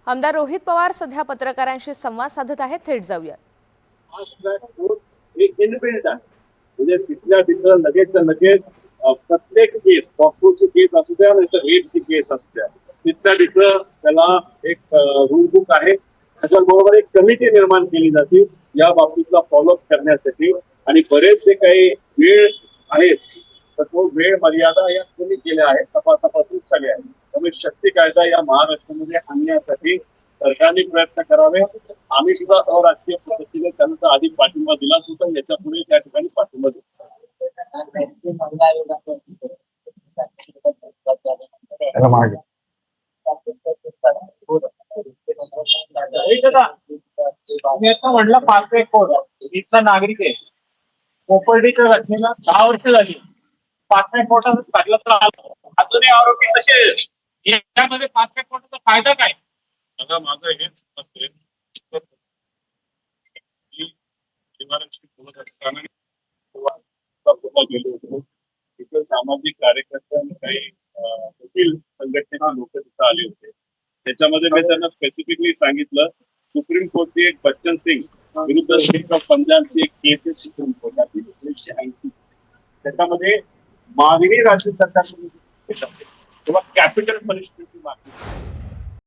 आमदार रोहित पवार सध्या पत्रकारांशी संवाद साधत आहेत. थेट जाऊया. एक इंडिपेंडेंट आहे, म्हणजे तिथल्या तिथं लगेच प्रत्येक केस, पॉक्सोची केस असू द्या नाही तर रेपची केस असू द्या, तिथल्या तिथं त्याला एक रूल बुक आहे. त्याच्याबरोबर एक कमिटी निर्माण केली जाते या बाबतीतला फॉलोअप करण्यासाठी. आणि बरेच जे काही वेळ आहेत तर तो वेळ मर्यादा या कमी केल्या आहेत, तपासापासून झाले आहेत. त्यामुळे शक्ती कायदा या महाराष्ट्रामध्ये आणण्यासाठी सरकारने प्रयत्न करावे. आम्ही सुद्धा अराजकीय पद्धतीने त्यांचा आधी पाठिंबा दिलाच होता, याच्या पुढे त्या ठिकाणी पाठिंबा देतो. मी आता म्हटलं पाचवे कोट इथला नागरिक आहे. कोपर्डीच्या घटनेला 10 वर्ष झाली. पाचव्या कोटाचं काढलं तर आलं. अजूनही आरोपी तसे यामध्ये पाचव्या कोटाचा फायदा काय? आता माझं हेच असेल की इमारतची बोलत असताना गेलो होतो, तिथं सामाजिक कार्यकर्ते आणि काही वकील संघटनेचे लोक तिथं आले होते. त्याच्यामध्ये मी त्यांना स्पेसिफिकली सांगितलं, सुप्रीम कोर्टची एक बच्चन सिंग विरुद्ध स्टेट ऑफ पंजाबची एक केस आहे सुप्रीम कोर्टात 1980. त्याच्यामध्ये मागणी राज्य सरकारकडून किंवा कॅपिटल पनिशमेंटची मागणी